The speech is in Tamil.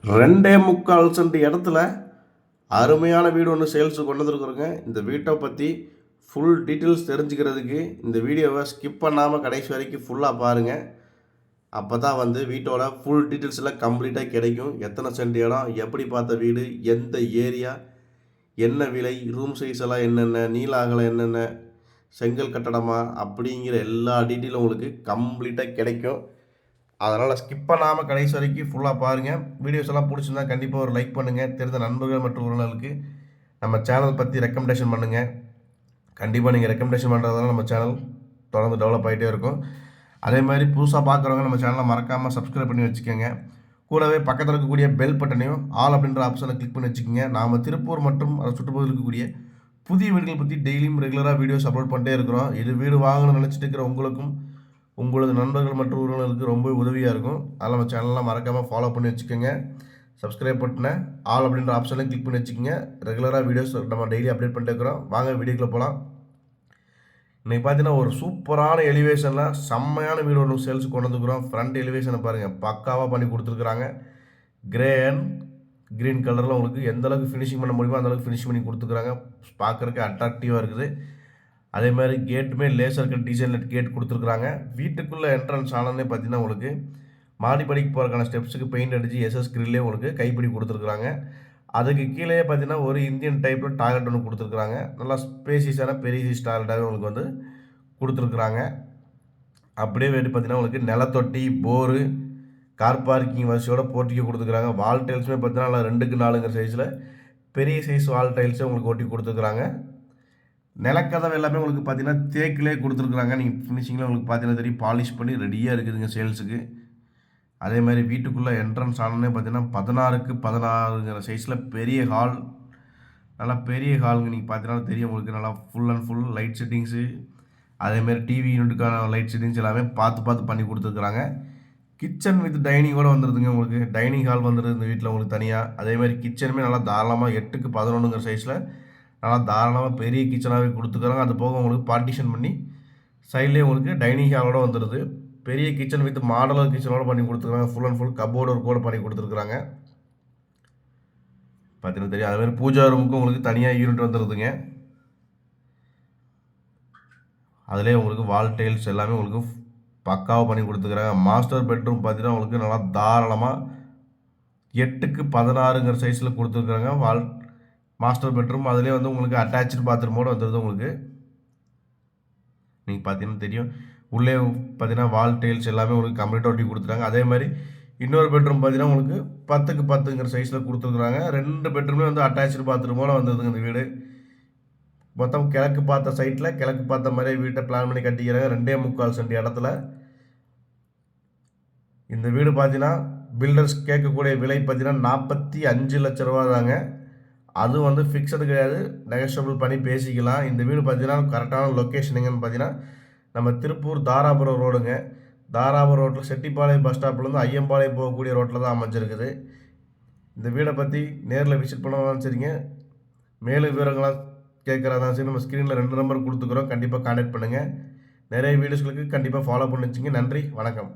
2.25 சென்ட் இடத்துல அருமையான வீடு ஒன்று சேல்ஸுக்கு கொண்டு வந்துருக்குறோங்க. இந்த வீட்டை பற்றி ஃபுல் டீட்டெயில்ஸ் தெரிஞ்சுக்கிறதுக்கு இந்த வீடியோவை ஸ்கிப் பண்ணாமல் கடைசி வரைக்கும் ஃபுல்லாக பாருங்கள். அப்போ தான் வீட்டோட ஃபுல் டீட்டெயில்ஸ் எல்லாம் கம்ப்ளீட்டாக கிடைக்கும். எத்தனை சென்ட் இடம், எப்படி பார்த்த வீடு, எந்த ஏரியா, என்ன விலை, ரூம் சைஸ் எல்லாம் என்னென்ன, நீள அகலம் என்னென்ன, செங்கல் கட்டடமா அப்படிங்கிற எல்லா டீட்டெயிலும் உங்களுக்கு கம்ப்ளீட்டாக கிடைக்கும். அதனால் ஸ்கிப் பண்ணாமல் கடைசி வரைக்கும் ஃபுல்லாக பாருங்கள். வீடியோஸ் எல்லாம் பிடிச்சிருந்தா கண்டிப்பாக ஒரு லைக் பண்ணுங்கள். தெரிந்த நண்பர்கள் மற்றும் உறவினர்களுக்கு நம்ம சேனல் பற்றி ரெக்கமெண்டேஷன் பண்ணுங்கள். கண்டிப்பாக நீங்கள் ரெக்கமெண்டேஷன் பண்ணுறதுனால நம்ம சேனல் தொடர்ந்து டெவலப் ஆகிட்டே இருக்கும். அதே மாதிரி புதுசாக பார்க்குறவங்க நம்ம சேனலை மறக்காமல் சப்ஸ்கிரைப் பண்ணி வச்சுக்கோங்க. கூடவே பக்கத்தில் இருக்கக்கூடிய பெல் பட்டனையும் ஆல் அப்படின்ற ஆப்ஷனை கிளிக் பண்ணி வச்சுக்கோங்க. நாம் திருப்பூர் மற்றும் அதை சுற்றுப்பகுதியில் இருக்கக்கூடிய புதிய வீடுகளை பற்றி டெய்லியும் ரெகுலராக வீடியோஸ் அப்லோட் பண்ணிட்டே இருக்கிறோம். இது வீடு வாங்கணும்னு நினச்சிட்டு இருக்கிற உங்களுக்கும் உங்களது நண்பர்கள் மற்றும் உறவினர்களுக்கு ரொம்ப உதவியாக இருக்கும். அதில் நம்ம சேனல்லாம் மறக்காமல் ஃபாலோ பண்ணி வச்சுக்கோங்க. சப்ஸ்கிரைப் பட்டனை ஆல் அப்படின்ற ஆப்ஷனில் கிளிக் பண்ணி வச்சுக்கோங்க. ரெகுலராக வீடியோஸ் நம்ம டெய்லி அப்டேட் பண்ணிட்டு இருக்கிறோம். வாங்க வீடியோக்குள்ளே போகலாம். இன்றைக்கி பார்த்தீங்கன்னா ஒரு சூப்பரான எலிவேஷனில் செம்மையான வீடு ஒன்று சேல்ஸுக்கு கொண்டு வந்துக்கிறோம். ஃப்ரண்ட் எலிவேஷனை பாருங்கள், பக்காவாக பண்ணி கொடுத்துருக்குறாங்க. கிரே அண்ட் க்ரீன் கலரில் உங்களுக்கு எந்த அளவுக்கு ஃபினிஷிங் பண்ண முடியுமோ அந்தளவுக்கு ஃபினிஷிங் பண்ணி கொடுத்துருக்குறாங்க. பார்க்குறதுக்கு அட்ராக்டிவாக இருக்குது. அதே மாதிரி கேட்டுமே லேசர் கட் டிசைனில் கேட் கொடுத்துருக்குறாங்க. வீட்டுக்குள்ளே என்ட்ரன்ஸ் ஆனோடனே பார்த்தீங்கன்னா உங்களுக்கு மாடிப்படிக்கு போகிறக்கான ஸ்டெப்ஸுக்கு பெயிண்ட் அடித்து எஸ்எஸ் கிரில்லே உங்களுக்கு கைப்பிடி கொடுத்துருக்குறாங்க. அதுக்கு கீழே பார்த்தீங்கன்னா ஒரு இந்தியன் டைப்பில் டாய்லெட் ஒன்று கொடுத்துருக்குறாங்க. நல்லா ஸ்பேசியஸான பெரிய டாய்லெட்டாகவே உங்களுக்கு கொடுத்துருக்குறாங்க. அப்படியே பார்த்தீங்கன்னா உங்களுக்கு நிலத்தொட்டி, போரு, கார் பார்க்கிங் வசதியோட போர்ட்டிக்கு கொடுத்துருக்குறாங்க. வால் டைல்ஸுமே பார்த்தீங்கன்னா 2க்கு 4 சைஸில் பெரிய சைஸ் வால் டைல்ஸே உங்களுக்கு ஒட்டி கொடுத்துருக்குறாங்க. நிலக்கதவு எல்லாமே உங்களுக்கு பார்த்தீங்கன்னா தேக்கிலே கொடுத்துருக்குறாங்க. நீங்கள் ஃபினிஷிங்கில் உங்களுக்கு பார்த்தீங்கன்னா தெரியும், பாலிஷ் பண்ணி ரெடியாக இருக்குதுங்க சேல்ஸுக்கு. அதே மாதிரி வீட்டுக்குள்ளே என்ட்ரன்ஸ் ஆனோடனே பார்த்தீங்கன்னா 16க்கு 16 சைஸில் பெரிய ஹால், நல்லா பெரிய ஹாலுங்க. நீங்கள் பார்த்தீங்கன்னா தெரியும் உங்களுக்கு, நல்லா full and full light settings, அதேமாதிரி டிவி யூனிட்டுக்கான லைட் செட்டிங்ஸ் எல்லாமே பார்த்து பண்ணி கொடுத்துருக்குறாங்க. கிச்சன் வித் டைனிங்கோடு வந்துடுதுங்க. உங்களுக்கு டைனிங் ஹால் வந்துடுது இந்த வீட்டில் உங்களுக்கு தனியாக. அதேமாதிரி கிச்சனுமே நல்லா தாராளமாக 8க்கு 11 சைஸில் நல்லா தாராளமாக பெரிய கிச்சனாகவே கொடுத்துக்கிறாங்க. அது போக உங்களுக்கு பார்ட்டிஷன் பண்ணி சைட்லேயே உங்களுக்கு டைனிங் ஹாலோடு வந்துடுது. பெரிய கிச்சன் வித் மாடலர் கிச்சனோட பண்ணி கொடுத்துருக்காங்க. Full and full cupboard work கூட பண்ணி கொடுத்துருக்குறாங்க. பார்த்தீங்கன்னா தெரியும். அதுமாதிரி பூஜா ரூமுக்கும் உங்களுக்கு தனியாக யூனிட் வந்துடுதுங்க. அதிலே உங்களுக்கு வால் டைல்ஸ் எல்லாமே உங்களுக்கு பக்காவாக பண்ணி கொடுத்துக்கிறாங்க. மாஸ்டர் பெட்ரூம் பார்த்தீங்கன்னா உங்களுக்கு நல்லா தாராளமாக 8க்கு 16 சைஸில் கொடுத்துருக்குறாங்க. மாஸ்டர் பெட்ரூம் அதிலே உங்களுக்கு அட்டாச்சு பாத்ரூமோடு வந்துடுது. உங்களுக்கு நீங்கள் பார்த்தீங்கன்னா தெரியும். உள்ளே பார்த்தீங்கன்னா வால் டைல்ஸ் எல்லாமே உங்களுக்கு கம்ப்ளீட்டாக ஒட்டி கொடுத்துட்டாங்க. அதே மாதிரி இன்னொரு பெட்ரூம் பார்த்தீங்கன்னா உங்களுக்கு 10க்கு 10 சைஸில் கொடுத்துருக்குறாங்க. 2 பெட்ரூமே அட்டாச்சு பாத்ரூமோடு வந்துடுதுங்க இந்த வீடு. மொத்தம் கிழக்கு பார்த்த சைட்டில் கிழக்கு பார்த்த மாதிரியே வீட்டை பிளான் பண்ணி கட்டிக்கிறாங்க. 2.25 சென்ட் இடத்துல இந்த வீடு பார்த்தீங்கன்னா பில்டர்ஸ் கேட்கக்கூடிய விலை பார்த்தீங்கன்னா 45 லட்ச ரூபா தாங்க. அது ஃபிக்ஸடு கிடையாது, நெகோஷியபிள் பண்ணி பேசிக்கலாம். இந்த வீடு பார்த்தீங்கன்னா கரெக்டான லொக்கேஷன் எங்கன்னு பார்த்தீங்கன்னா நம்ம திருப்பூர் தாராபுரம் ரோடுங்க. தாராபுரம் ரோட்டில் செட்டிப்பாளையம் பஸ் ஸ்டாப்லேருந்து ஐயம்பாளையம் போகக்கூடிய ரோட்டில் தான் அமைஞ்சிருக்குது. இந்த வீடை பற்றி நேரில் விசிட் பண்ணலாம் சரிங்க. மேலும் விவரங்களாக கேட்குறதா சரி, நம்ம ஸ்க்ரீனில் 2 நம்பர் கொடுத்துக்குறோம். கண்டிப்பாக கான்டாக்ட் பண்ணுங்கள். நிறைய வீடியோஸ்களுக்கு கண்டிப்பாக ஃபாலோ பண்ணி வச்சுங்க. நன்றி, வணக்கம்.